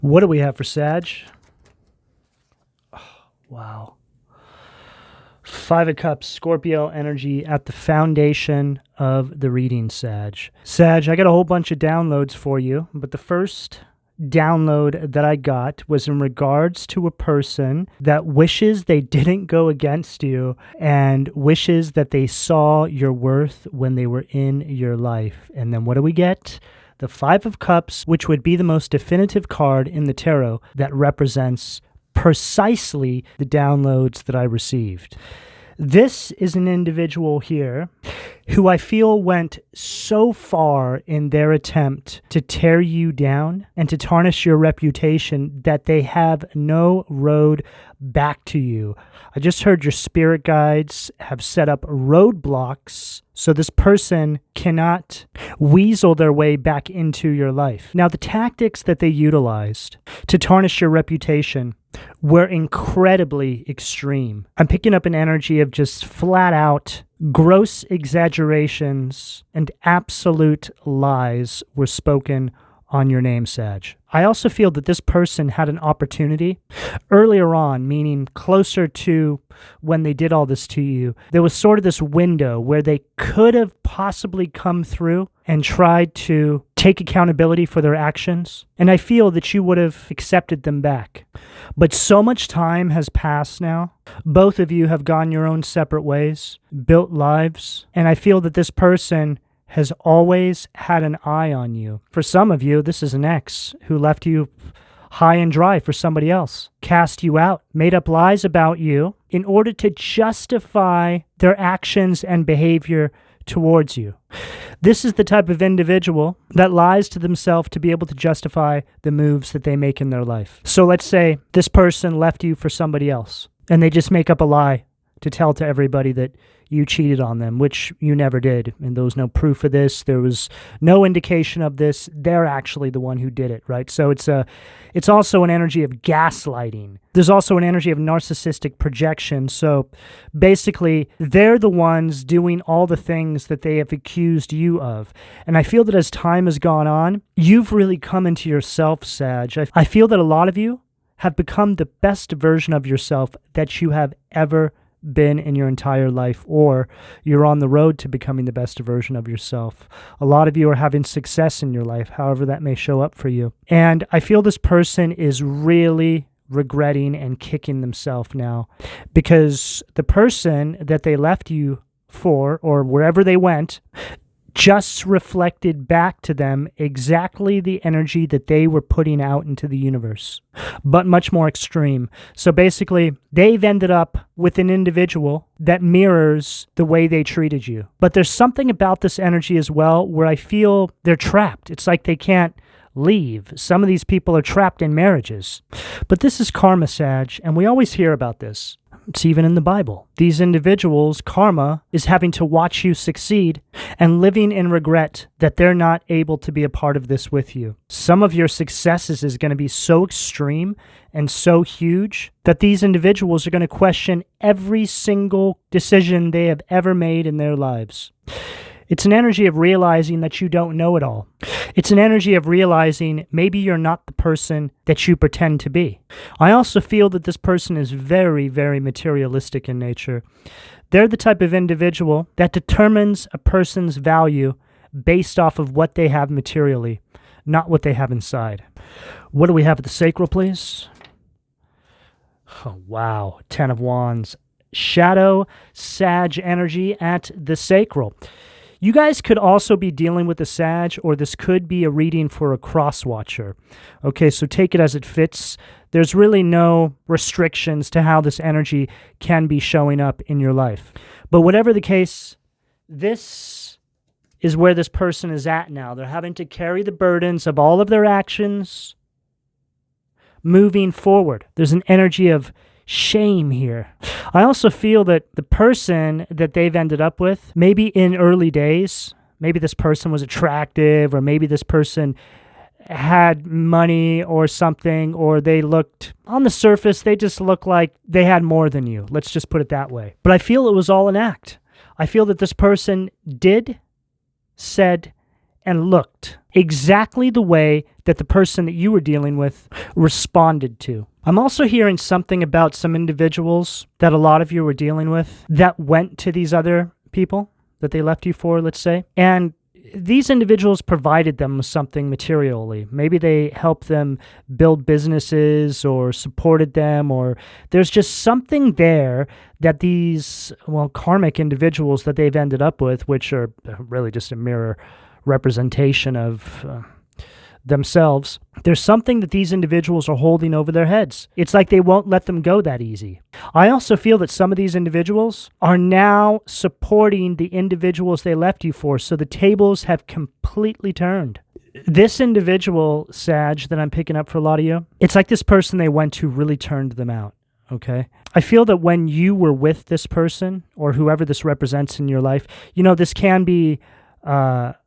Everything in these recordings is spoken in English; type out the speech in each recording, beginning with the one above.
What do we have for Sag? Oh, wow. Five of Cups, Scorpio energy at the foundation of the reading, Sag. Sag, I got a whole bunch of downloads for you, but the first download that I got was in regards to a person that wishes they didn't go against you and wishes that they saw your worth when they were in your life. And then what do we get? The Five of Cups, which would be the most definitive card in the tarot that represents precisely the downloads that I received. This is an individual here who I feel went so far in their attempt to tear you down and to tarnish your reputation that they have no road back to you. I just heard your spirit guides have set up roadblocks so this person cannot weasel their way back into your life. Now, the tactics that they utilized to tarnish your reputation were incredibly extreme. I'm picking up an energy of just flat out gross exaggerations and absolute lies were spoken on your name, Sag. I also feel that this person had an opportunity earlier on, meaning closer to when they did all this to you. There was sort of this window where they could have possibly come through and tried to take accountability for their actions. And I feel that you would have accepted them back. But so much time has passed now. Both of you have gone your own separate ways, built lives. And I feel that this person has always had an eye on you. For some of you, this is an ex who left you high and dry for somebody else, cast you out, made up lies about you in order to justify their actions and behavior towards you. This is the type of individual that lies to themselves to be able to justify the moves that they make in their life. So let's say this person left you for somebody else, and they just make up a lie to tell to everybody that you cheated on them, which you never did. And there was no proof of this. There was no indication of this. They're actually the one who did it, right? So it's also an energy of gaslighting. There's also an energy of narcissistic projection. So basically, they're the ones doing all the things that they have accused you of. And I feel that as time has gone on, you've really come into yourself, Sag. I feel that a lot of you have become the best version of yourself that you have ever been in your entire life, or you're on the road to becoming the best version of yourself. A lot of you are having success in your life, however that may show up for you. And I feel this person is really regretting and kicking themselves now because the person that they left you for, or wherever they went, just reflected back to them exactly the energy that they were putting out into the universe, but much more extreme. So basically, they've ended up with an individual that mirrors the way they treated you. But there's something about this energy as well where I feel they're trapped. It's like they can't leave. Some of these people are trapped in marriages. But this is karma, Sag, and we always hear about this. It's even in the Bible. These individuals' karma is having to watch you succeed and living in regret that they're not able to be a part of this with you. Some of your successes is going to be so extreme and so huge that these individuals are going to question every single decision they have ever made in their lives. It's an energy of realizing that you don't know it all. It's an energy of realizing maybe you're not the person that you pretend to be. I also feel that this person is very, very materialistic in nature. They're the type of individual that determines a person's value based off of what they have materially, not what they have inside. What do we have at the sacral, please? Oh, wow. 10 of Wands. Shadow, Sag energy at the sacral. You guys could also be dealing with a Sag, or this could be a reading for a cross-watcher. Okay, so take it as it fits. There's really no restrictions to how this energy can be showing up in your life. But whatever the case, this is where this person is at now. They're having to carry the burdens of all of their actions moving forward. There's an energy of shame here. I also feel that the person that they've ended up with, maybe in early days, maybe this person was attractive, or maybe this person had money or something, or they looked, on the surface, they just look like they had more than you. Let's just put it that way. But I feel it was all an act. I feel that this person did, said, and looked exactly the way that the person that you were dealing with responded to. I'm also hearing something about some individuals that a lot of you were dealing with that went to these other people that they left you for, let's say, and these individuals provided them with something materially. Maybe they helped them build businesses or supported them, or there's just something there that these, karmic individuals that they've ended up with, which are really just a mirror representation of themselves, there's something that these individuals are holding over their heads. It's like they won't let them go that easy. I also feel that some of these individuals are now supporting the individuals they left you for, so the tables have completely turned. This individual, Sag, that I'm picking up for a lot of you, it's like this person they went to really turned them out, okay? I feel that when you were with this person, or whoever this represents in your life, this can be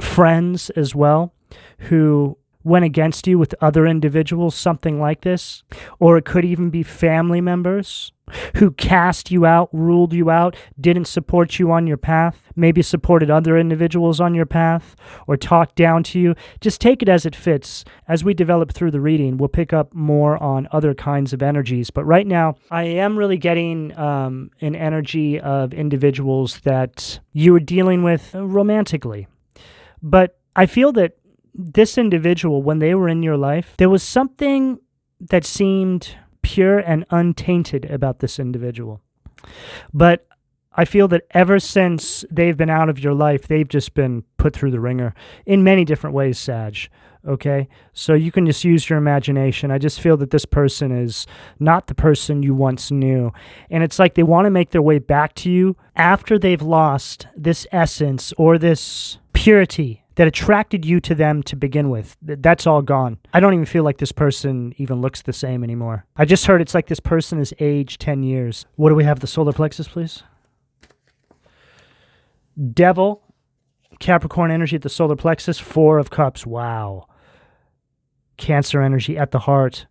friends as well, who went against you with other individuals, something like this. Or it could even be family members who cast you out, ruled you out, didn't support you on your path, maybe supported other individuals on your path, or talked down to you. Just take it as it fits. As we develop through the reading, we'll pick up more on other kinds of energies. But right now, I am really getting an energy of individuals that you were dealing with romantically. But I feel that this individual, when they were in your life, there was something that seemed pure and untainted about this individual. But I feel that ever since they've been out of your life, they've just been put through the ringer in many different ways, Sag. Okay? So you can just use your imagination. I just feel that this person is not the person you once knew. And it's like they want to make their way back to you after they've lost this essence or this purity that attracted you to them to begin with. That's all gone. I don't even feel like this person even looks the same anymore. I just heard it's like this person is aged 10 years. What do we have? The solar plexus, please. Devil, Capricorn energy at the solar plexus, 4 of Cups. Wow. Cancer energy at the heart.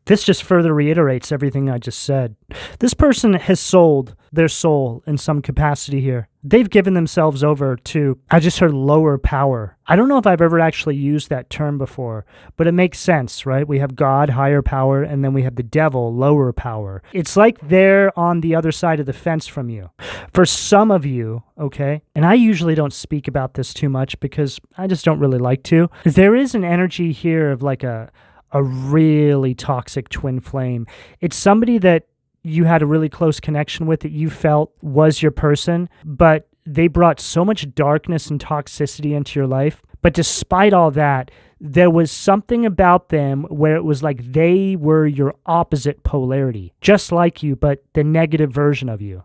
This just further reiterates everything I just said. This person has sold their soul in some capacity here. They've given themselves over to, I just heard, lower power. I don't know if I've ever actually used that term before, but it makes sense, right? We have God, higher power, and then we have the devil, lower power. It's like they're on the other side of the fence from you. For some of you, okay, and I usually don't speak about this too much because I just don't really like to, there is an energy here of like a really toxic twin flame. It's somebody that you had a really close connection with that you felt was your person, but they brought so much darkness and toxicity into your life. But despite all that, there was something about them where it was like they were your opposite polarity, just like you, but the negative version of you.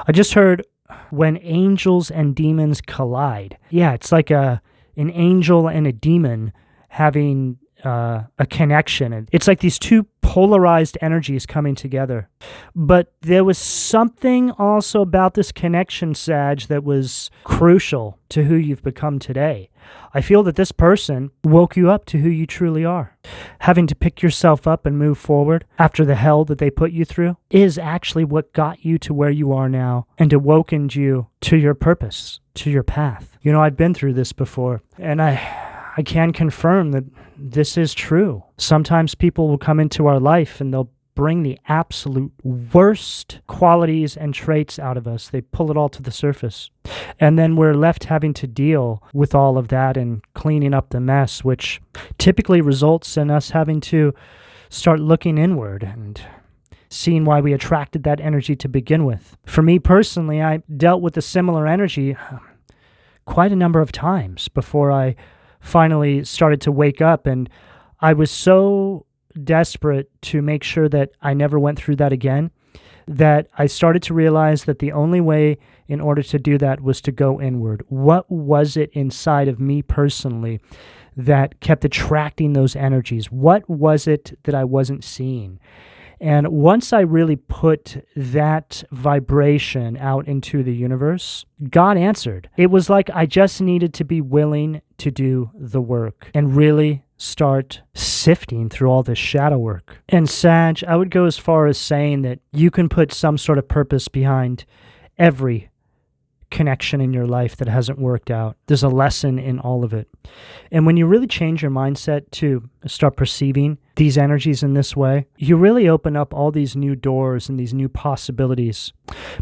I just heard when angels and demons collide. Yeah, it's like an angel and a demon having a connection. And it's like these two polarized energies coming together. But there was something also about this connection, Sag, that was crucial to who you've become today. I feel that this person woke you up to who you truly are. Having to pick yourself up and move forward after the hell that they put you through is actually what got you to where you are now and awakened you to your purpose, to your path. I've been through this before, and I can confirm that this is true. Sometimes people will come into our life and they'll bring the absolute worst qualities and traits out of us. They pull it all to the surface. And then we're left having to deal with all of that and cleaning up the mess, which typically results in us having to start looking inward and seeing why we attracted that energy to begin with. For me personally, I dealt with a similar energy quite a number of times before I finally started to wake up, and I was so desperate to make sure that I never went through that again that I started to realize that the only way in order to do that was to go inward. What was it inside of me personally that kept attracting those energies? What was it that I wasn't seeing? And once I really put that vibration out into the universe, God answered. It was like I just needed to be willing to do the work and really start sifting through all this shadow work. And Sag, I would go as far as saying that you can put some sort of purpose behind every connection in your life that hasn't worked out. There's a lesson in all of it. And when you really change your mindset to start perceiving these energies in this way, you really open up all these new doors and these new possibilities,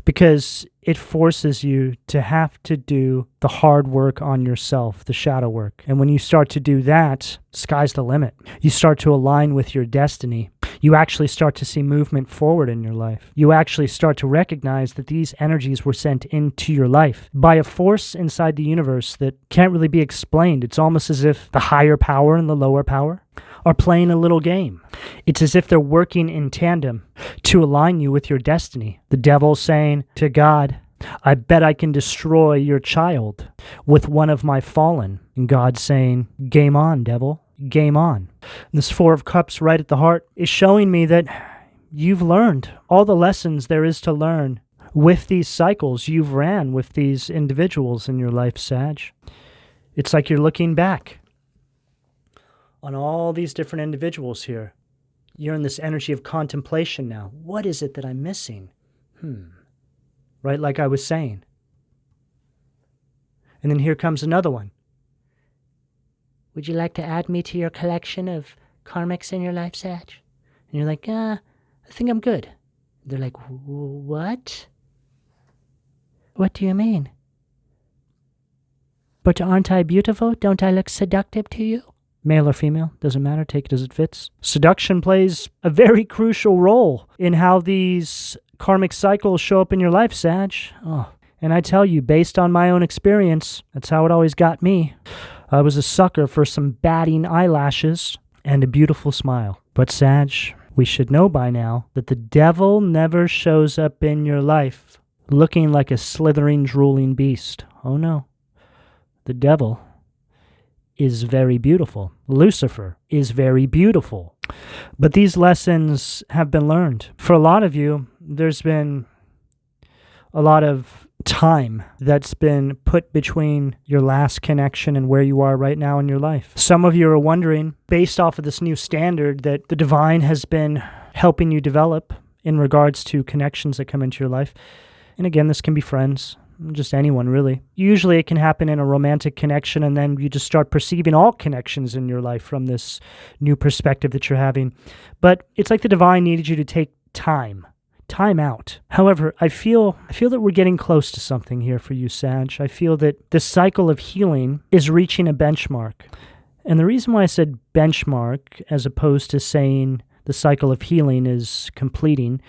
because it forces you to have to do the hard work on yourself, the shadow work. And when you start to do that, sky's the limit. You start to align with your destiny. You actually start to see movement forward in your life. You actually start to recognize that these energies were sent into your life by a force inside the universe that can't really be explained. It's almost as if the higher power and the lower power are playing a little game. It's as if they're working in tandem to align you with your destiny. The devil saying to God, I bet I can destroy your child with one of my fallen. And God saying, game on, devil, game on. And this Four of Cups right at the heart is showing me that you've learned all the lessons there is to learn with these cycles you've ran with these individuals in your life, Sag. It's like you're looking back on all these different individuals here. You're in this energy of contemplation now. What is it that I'm missing? Right, like I was saying. And then here comes another one. Would you like to add me to your collection of karmics in your life, Sag? And you're like, I think I'm good. They're like, what? What do you mean? But aren't I beautiful? Don't I look seductive to you? Male or female, doesn't matter, take it as it fits. Seduction plays a very crucial role in how these karmic cycles show up in your life, Sag. And I tell you, based on my own experience, that's how it always got me. I was a sucker for some batting eyelashes and a beautiful smile. But Sag, we should know by now that the devil never shows up in your life looking like a slithering, drooling beast. Oh no. The devil is very beautiful. Lucifer is very beautiful. But these lessons have been learned. For a lot of you, there's been a lot of time that's been put between your last connection and where you are right now in your life. Some of you are wondering, based off of this new standard that the divine has been helping you develop in regards to connections that come into your life. And again, this can be friends, just anyone really. Usually it can happen in a romantic connection, and then you just start perceiving all connections in your life from this new perspective that you're having. But it's like the divine needed you to take time out. However, I feel that we're getting close to something here for you, Sag. I feel that this cycle of healing is reaching a benchmark. And the reason why I said benchmark as opposed to saying the cycle of healing is completing,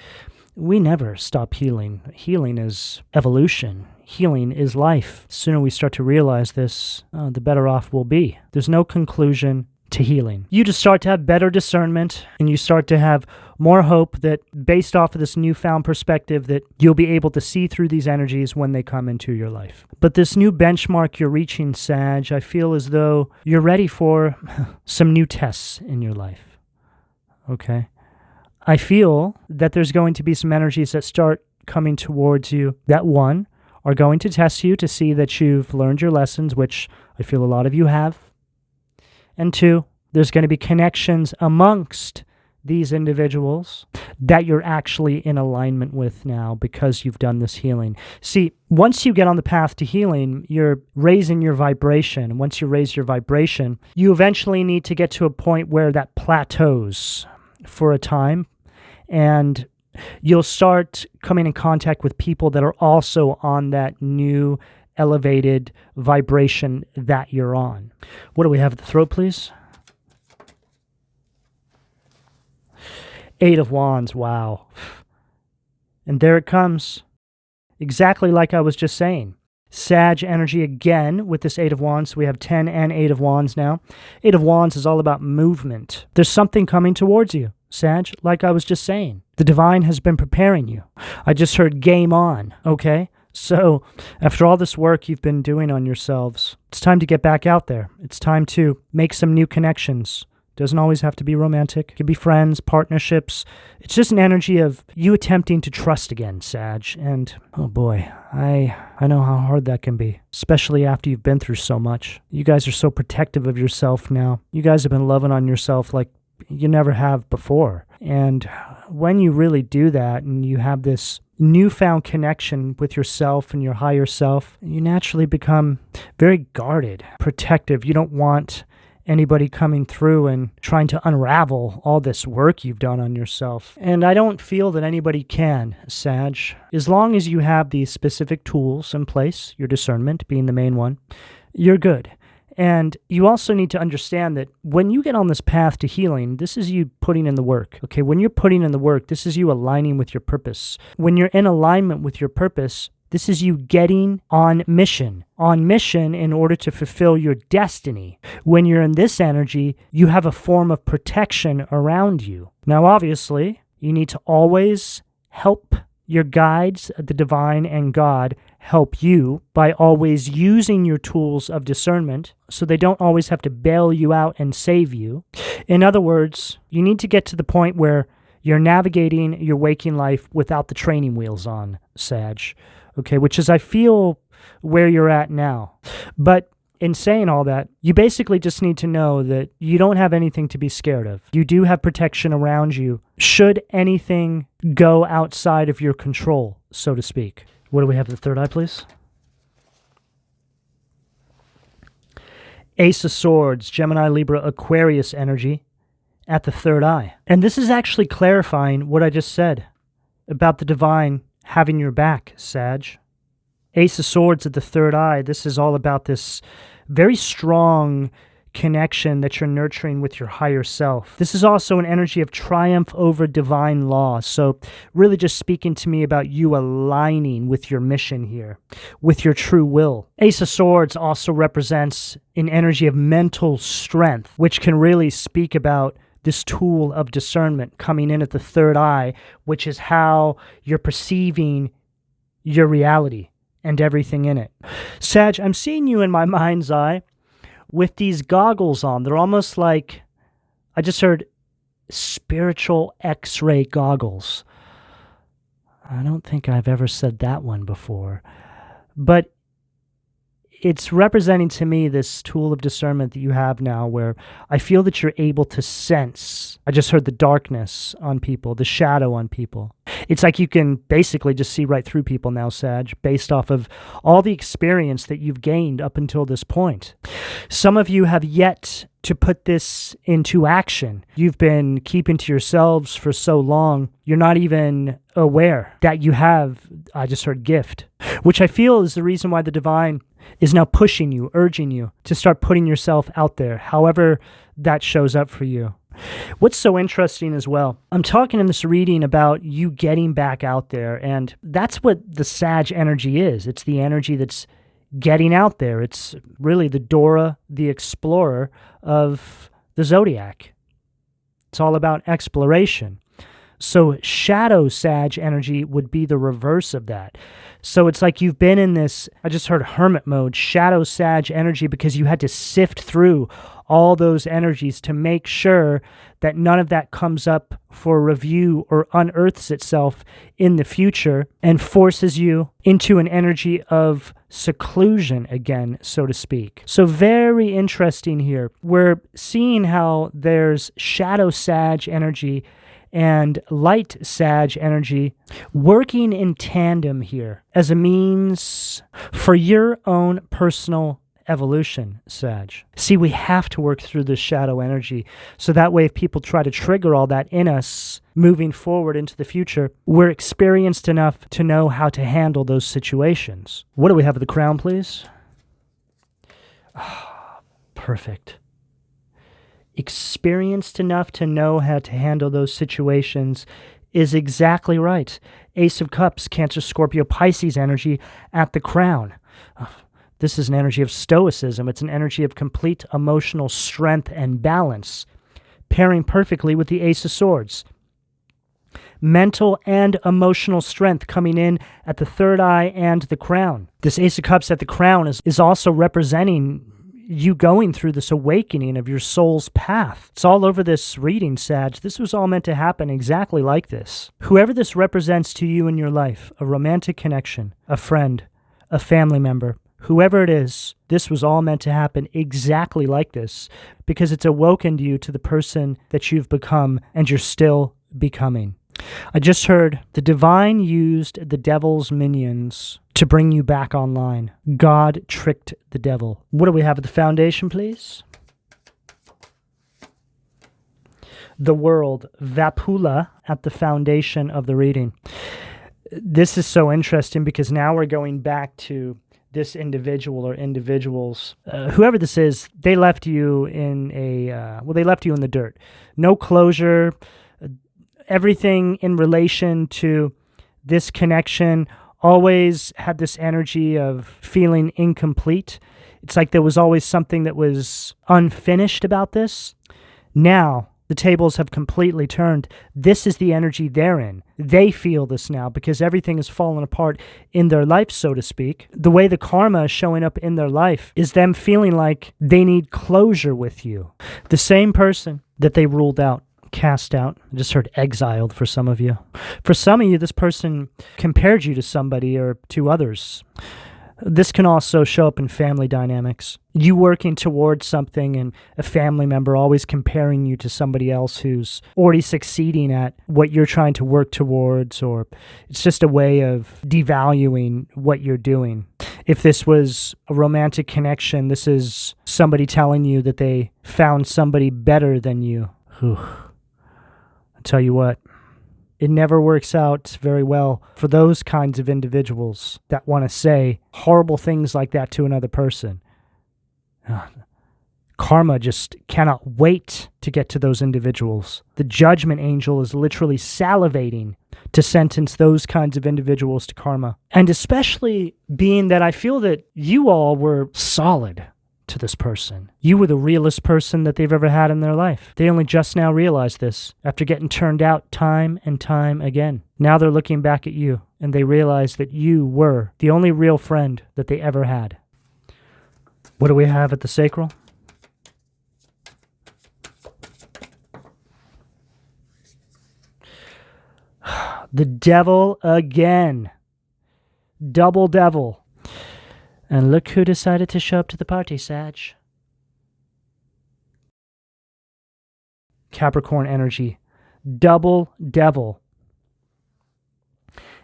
we never stop healing. Healing is evolution. Healing is life. The sooner we start to realize this, the better off we'll be. There's no conclusion to healing. You just start to have better discernment, and you start to have more hope that based off of this newfound perspective that you'll be able to see through these energies when they come into your life. But this new benchmark you're reaching, Sag, I feel as though you're ready for some new tests in your life. Okay? I feel that there's going to be some energies that start coming towards you that, one, are going to test you to see that you've learned your lessons, which I feel a lot of you have. And two, there's going to be connections amongst these individuals that you're actually in alignment with now because you've done this healing. See, once you get on the path to healing, you're raising your vibration. Once you raise your vibration, you eventually need to get to a point where that plateaus for a time, and you'll start coming in contact with people that are also on that new elevated vibration that you're on. What do we have at the throat, please? Eight of Wands, wow. And there it comes. Exactly like I was just saying. Sag energy again with this Eight of Wands. So we have 10 and 8 of Wands now. 8 of Wands is all about movement. There's something coming towards you, Sag, like I was just saying. The divine has been preparing you. I just heard game on, okay? So after all this work you've been doing on yourselves, it's time to get back out there. It's time to make some new connections. Doesn't always have to be romantic. It could be friends, partnerships. It's just an energy of you attempting to trust again, Sag. And oh boy, I know how hard that can be, especially after you've been through so much. You guys are so protective of yourself now. You guys have been loving on yourself like you never have before. And when you really do that and you have this newfound connection with yourself and your higher self, you naturally become very guarded, protective. You don't want anybody coming through and trying to unravel all this work you've done on yourself. And I don't feel that anybody can, Sag. As long as you have these specific tools in place, your discernment being the main one, you're good. And you also need to understand that when you get on this path to healing, this is you putting in the work. Okay, when you're putting in the work, this is you aligning with your purpose. When you're in alignment with your purpose, this is you getting on mission in order to fulfill your destiny. When you're in this energy, you have a form of protection around you. Now, obviously, you need to always help your guides, the divine and God, help you by always using your tools of discernment so they don't always have to bail you out and save you. In other words, you need to get to the point where you're navigating your waking life without the training wheels on, Sag. Okay, which is, I feel, where you're at now. But in saying all that, you basically just need to know that you don't have anything to be scared of. You do have protection around you should anything go outside of your control, so to speak. What do we have the third eye, please? Ace of Swords, Gemini, Libra, Aquarius energy at the third eye. And this is actually clarifying what I just said about the divine having your back, Sag. Ace of Swords at the third eye, this is all about this very strong connection that you're nurturing with your higher self. This is also an energy of triumph over divine law. So really just speaking to me about you aligning with your mission here, with your true will. Ace of Swords also represents an energy of mental strength, which can really speak about this tool of discernment coming in at the third eye, which is how you're perceiving your reality and everything in it. Sag, I'm seeing you in my mind's eye with these goggles on. They're almost like, I just heard, spiritual X-ray goggles. I don't think I've ever said that one before. But it's representing to me this tool of discernment that you have now where I feel that you're able to sense. I just heard the darkness on people, the shadow on people. It's like you can basically just see right through people now, Sag, based off of all the experience that you've gained up until this point. Some of you have yet to put this into action. You've been keeping to yourselves for so long, you're not even aware that you have, I just heard, gift, which I feel is the reason why the divine is now pushing you, urging you to start putting yourself out there, however that shows up for you. What's so interesting as well, I'm talking in this reading about you getting back out there, and that's what the Sag energy is. It's the energy that's getting out there. It's really the Dora the Explorer of the zodiac. It's all about exploration. So shadow Sag energy would be the reverse of that. So it's like you've been in this, I just heard hermit mode, shadow Sag energy, because you had to sift through all those energies to make sure that none of that comes up for review or unearths itself in the future and forces you into an energy of seclusion again, so to speak. So very interesting here. We're seeing how there's shadow Sag energy and light Sag energy working in tandem here as a means for your own personal evolution, Sag. See, we have to work through this shadow energy so that way if people try to trigger all that in us moving forward into the future, we're experienced enough to know how to handle those situations. What do we have at the crown, please? Perfect. Experienced enough to know how to handle those situations is exactly right. Ace of Cups, Cancer, Scorpio, Pisces energy at the crown. This is an energy of stoicism. It's an energy of complete emotional strength and balance, pairing perfectly with the Ace of Swords. Mental and emotional strength coming in at the third eye and the crown. This Ace of Cups at the crown is also representing you going through this awakening of your soul's path. It's all over this reading, Sag. This was all meant to happen exactly like this. Whoever this represents to you in your life, a romantic connection, a friend, a family member, whoever it is, this was all meant to happen exactly like this because it's awoken you to the person that you've become and you're still becoming. I just heard the divine used the devil's minions to bring you back online. God tricked the devil. What do we have at the foundation, please? The world, Vapula, at the foundation of the reading. This is so interesting because now we're going back to this individual or individuals. Whoever this is, they left you in they left you in the dirt. No closure. Everything in relation to this connection always had this energy of feeling incomplete. It's like there was always something that was unfinished about this. Now, the tables have completely turned. This is the energy they're in. They feel this now because everything has fallen apart in their life, so to speak. The way the karma is showing up in their life is them feeling like they need closure with you. The same person that they ruled out, cast out, I just heard exiled for some of you. For some of you, this person compared you to somebody or to others. This can also show up in family dynamics. You working towards something and a family member always comparing you to somebody else who's already succeeding at what you're trying to work towards, or it's just a way of devaluing what you're doing. If this was a romantic connection, this is somebody telling you that they found somebody better than you. Whew. I'll tell you what. It never works out very well for those kinds of individuals that want to say horrible things like that to another person. Karma just cannot wait to get to those individuals. The judgment angel is literally salivating to sentence those kinds of individuals to karma. And especially being that I feel that you all were solid to this person. You were the realest person that they've ever had in their life. They only just now realized this after getting turned out time and time again. Now they're looking back at you and they realize that you were the only real friend that they ever had. What do we have at the sacral? The devil again. Double devil. And look who decided to show up to the party, Sag. Capricorn energy. Double devil.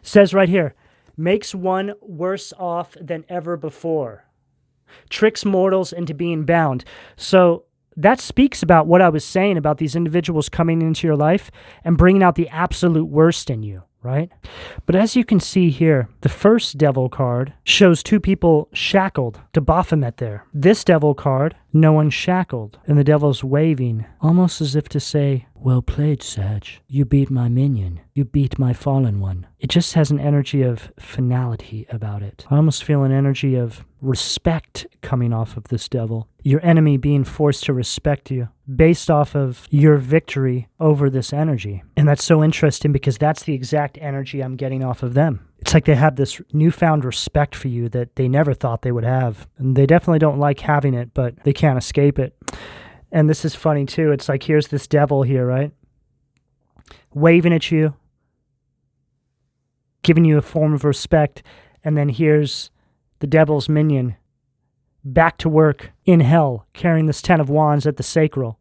Says right here, makes one worse off than ever before. Tricks mortals into being bound. So that speaks about what I was saying about these individuals coming into your life and bringing out the absolute worst in you. Right? But as you can see here, the first devil card shows two people shackled to Baphomet there. This devil card, no one shackled, and the devil's waving, almost as if to say, well played, Sag. You beat my minion. You beat my fallen one. It just has an energy of finality about it. I almost feel an energy of respect coming off of this devil. Your enemy being forced to respect you based off of your victory over this energy. And that's so interesting because that's the exact energy I'm getting off of them. It's like they have this newfound respect for you that they never thought they would have. And they definitely don't like having it, but they can't escape it. And this is funny too. It's like here's this devil here, right? Waving at you, giving you a form of respect. And then here's the devil's minion back to work in hell, carrying this 10 of Wands at the sacral.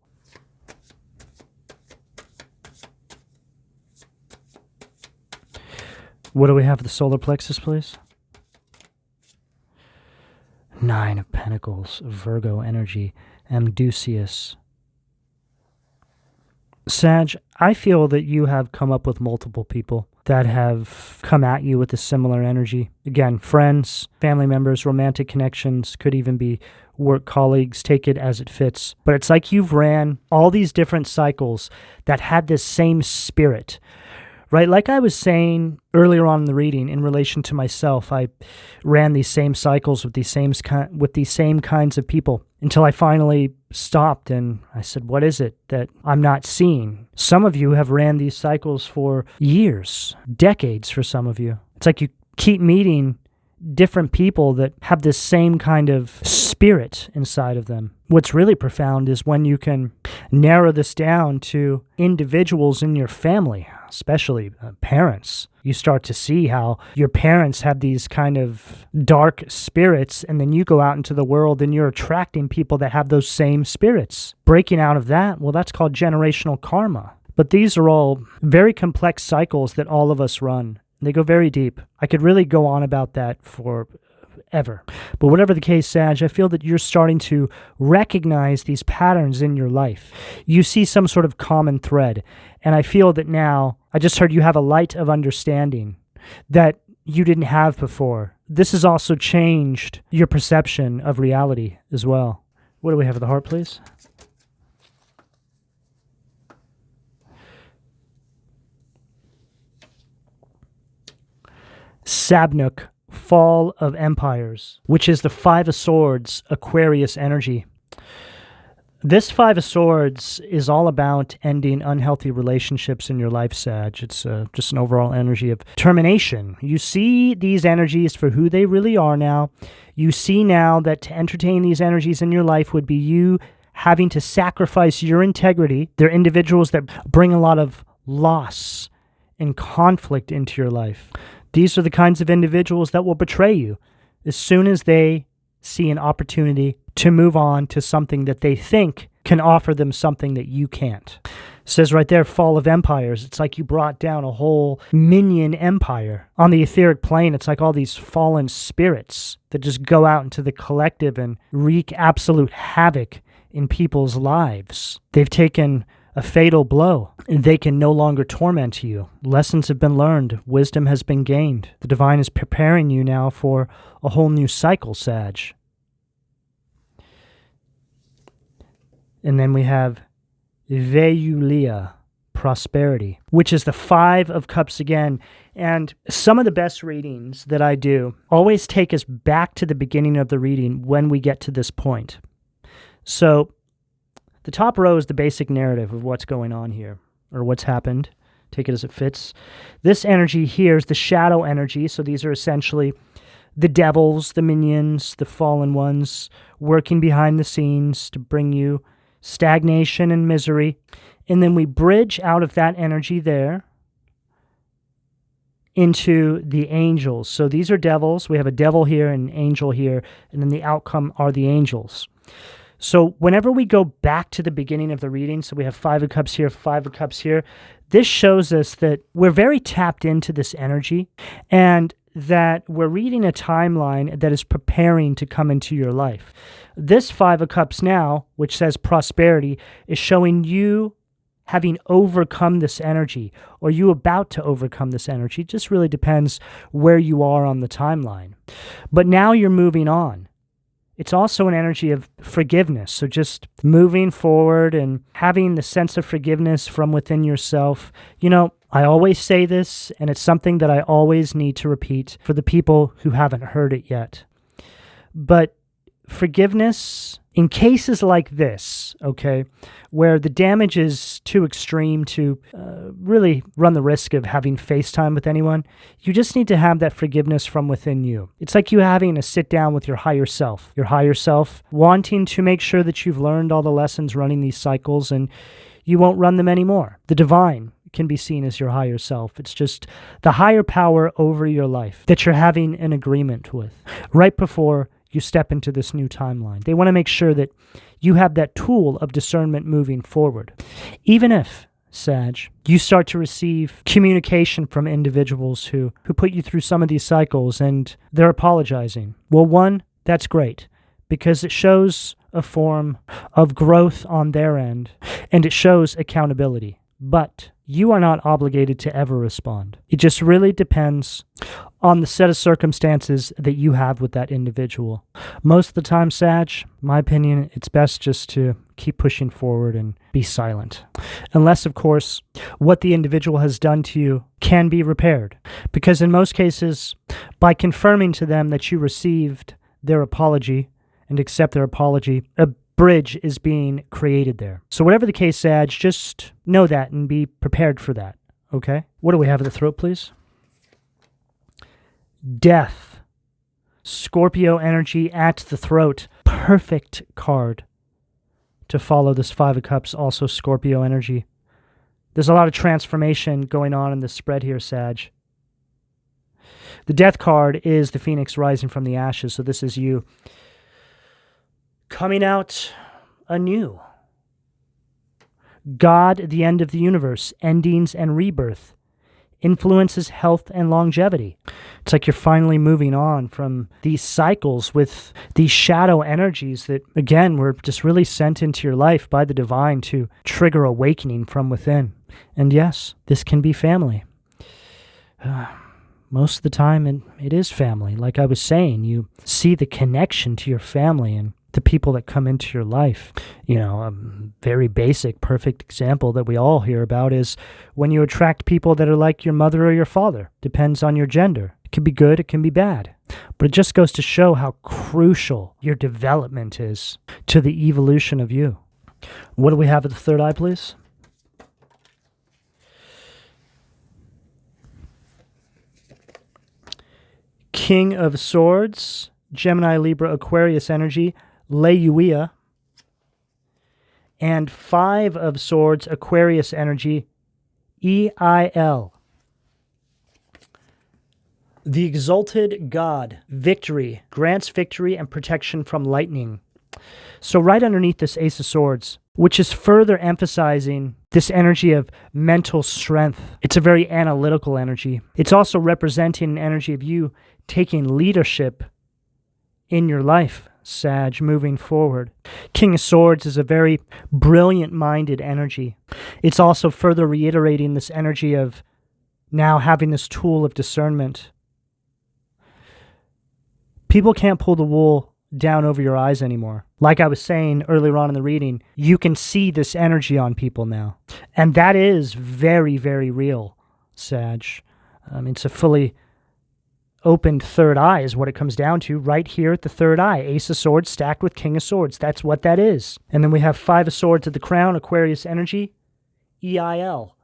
What do we have at the solar plexus, please? 9 of Pentacles, Virgo energy, Amdusius. Sag, I feel that you have come up with multiple people that have come at you with a similar energy. Again, friends, family members, romantic connections, could even be work colleagues, take it as it fits. But it's like you've ran all these different cycles that had this same spirit, right? Like I was saying earlier on in the reading, in relation to myself, I ran these same cycles with these same kinds of people until I finally stopped and I said, what is it that I'm not seeing? Some of you have ran these cycles for years, decades for some of you. It's like you keep meeting different people that have this same kind of spirit inside of them. What's really profound is when you can narrow this down to individuals in your family, especially parents. You start to see how your parents have these kind of dark spirits, and then you go out into the world and you're attracting people that have those same spirits. Breaking out of that, well, that's called generational karma. But these are all very complex cycles that all of us run. They go very deep. I could really go on about that forever. But whatever the case, Sag, I feel that you're starting to recognize these patterns in your life. You see some sort of common thread. And I feel that now, I just heard you have a light of understanding that you didn't have before. This has also changed your perception of reality as well. What do we have at the heart, please? Sabnuk, Fall of Empires, which is the Five of Swords, Aquarius energy. This Five of Swords is all about ending unhealthy relationships in your life, Sag. It's just an overall energy of termination. You see these energies for who they really are now. You see now that to entertain these energies in your life would be you having to sacrifice your integrity. They're individuals that bring a lot of loss and conflict into your life. These are the kinds of individuals that will betray you as soon as they see an opportunity to move on to something that they think can offer them something that you can't. It says right there, Fall of Empires. It's like you brought down a whole minion empire. On the etheric plane, it's like all these fallen spirits that just go out into the collective and wreak absolute havoc in people's lives. They've taken a fatal blow. They can no longer torment you. Lessons have been learned. Wisdom has been gained. The divine is preparing you now for a whole new cycle, Sag. And then we have Veulia, Prosperity, which is the Five of Cups again. And some of the best readings that I do always take us back to the beginning of the reading when we get to this point. So the top row is the basic narrative of what's going on here, or what's happened. Take it as it fits. This energy here is the shadow energy. So these are essentially the devils, the minions, the fallen ones, working behind the scenes to bring you stagnation and misery. And then we bridge out of that energy there into the angels. So these are devils. We have a devil here and an angel here, and then the outcome are the angels. So whenever we go back to the beginning of the reading, so we have Five of Cups here, Five of Cups here, this shows us that we're very tapped into this energy and that we're reading a timeline that is preparing to come into your life. This Five of Cups now, which says prosperity, is showing you having overcome this energy, or you about to overcome this energy. It just really depends where you are on the timeline. But now you're moving on. It's also an energy of forgiveness. So just moving forward and having the sense of forgiveness from within yourself. You know, I always say this, and it's something that I always need to repeat for the people who haven't heard it yet. But forgiveness in cases like this, okay, where the damage is too extreme to really run the risk of having FaceTime with anyone, you just need to have that forgiveness from within you. It's like you having a sit down with your higher self wanting to make sure that you've learned all the lessons running these cycles and you won't run them anymore. The divine can be seen as your higher self. It's just the higher power over your life that you're having an agreement with right before you step into this new timeline. They want to make sure that you have that tool of discernment moving forward. Even if, Sag, you start to receive communication from individuals who put you through some of these cycles and they're apologizing. Well, one, that's great because it shows a form of growth on their end and it shows accountability. But you are not obligated to ever respond. It just really depends on the set of circumstances that you have with that individual. Most of the time, Sag, my opinion, it's best just to keep pushing forward and be silent. Unless, of course, what the individual has done to you can be repaired. Because in most cases, by confirming to them that you received their apology and accept their apology, a bridge is being created there. So whatever the case, Sag, just know that and be prepared for that, okay? What do we have at the throat, please? Death. Scorpio energy at the throat. Perfect card to follow this Five of Cups, also Scorpio energy. There's a lot of transformation going on in this spread here, Sag. The Death card is the Phoenix rising from the ashes, so this is you coming out anew. God, the end of the universe, endings and rebirth, influences health and longevity. It's like you're finally moving on from these cycles with these shadow energies that, again, were just really sent into your life by the divine to trigger awakening from within. And yes, this can be family. Most of the time, it is family. Like I was saying, you see the connection to your family and the people that come into your life. You know, a very basic, perfect example that we all hear about is when you attract people that are like your mother or your father. Depends on your gender. It can be good, it can be bad. But it just goes to show how crucial your development is to the evolution of you. What do we have at the third eye, please? King of Swords, Gemini, Libra, Aquarius energy, Leuia, and Five of Swords, Aquarius energy, EIL. The Exalted God, victory, grants victory and protection from lightning. So right underneath this Ace of Swords, which is further emphasizing this energy of mental strength. It's a very analytical energy. It's also representing an energy of you taking leadership in your life, Sag, moving forward. King of Swords is a very brilliant-minded energy. It's also further reiterating this energy of now having this tool of discernment. People can't pull the wool down over your eyes anymore. Like I was saying earlier on in the reading, you can see this energy on people now. And that is very, very real, Sag. It's a fully opened third eye is what it comes down to right here at the third eye. Ace of Swords stacked with King of Swords. That's what that is. And then we have Five of Swords at the crown, Aquarius energy, EIL.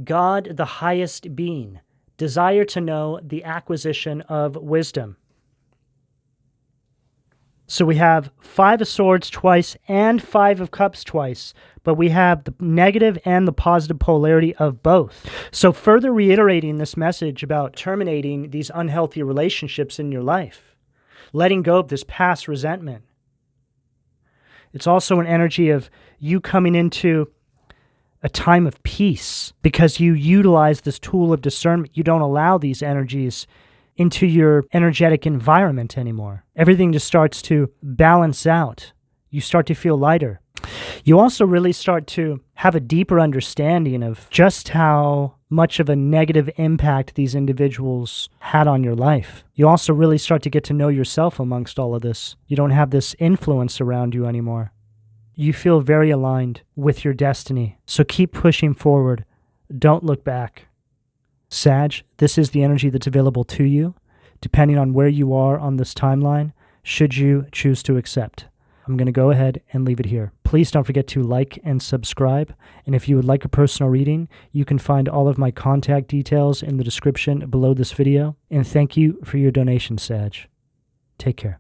God, the highest being. Desire to know, the acquisition of wisdom. So we have Five of Swords twice and Five of Cups twice, but we have the negative and the positive polarity of both. So further reiterating this message about terminating these unhealthy relationships in your life, letting go of this past resentment. It's also an energy of you coming into a time of peace because you utilize this tool of discernment. You don't allow these energies into your energetic environment anymore. Everything just starts to balance out. You start to feel lighter. You also really start to have a deeper understanding of just how much of a negative impact these individuals had on your life. You also really start to get to know yourself amongst all of this. You don't have this influence around you anymore. You feel very aligned with your destiny. So keep pushing forward. Don't look back. Sag, this is the energy that's available to you, depending on where you are on this timeline, should you choose to accept. I'm going to go ahead and leave it here. Please don't forget to like and subscribe. And if you would like a personal reading, you can find all of my contact details in the description below this video. And thank you for your donation, Sag. Take care.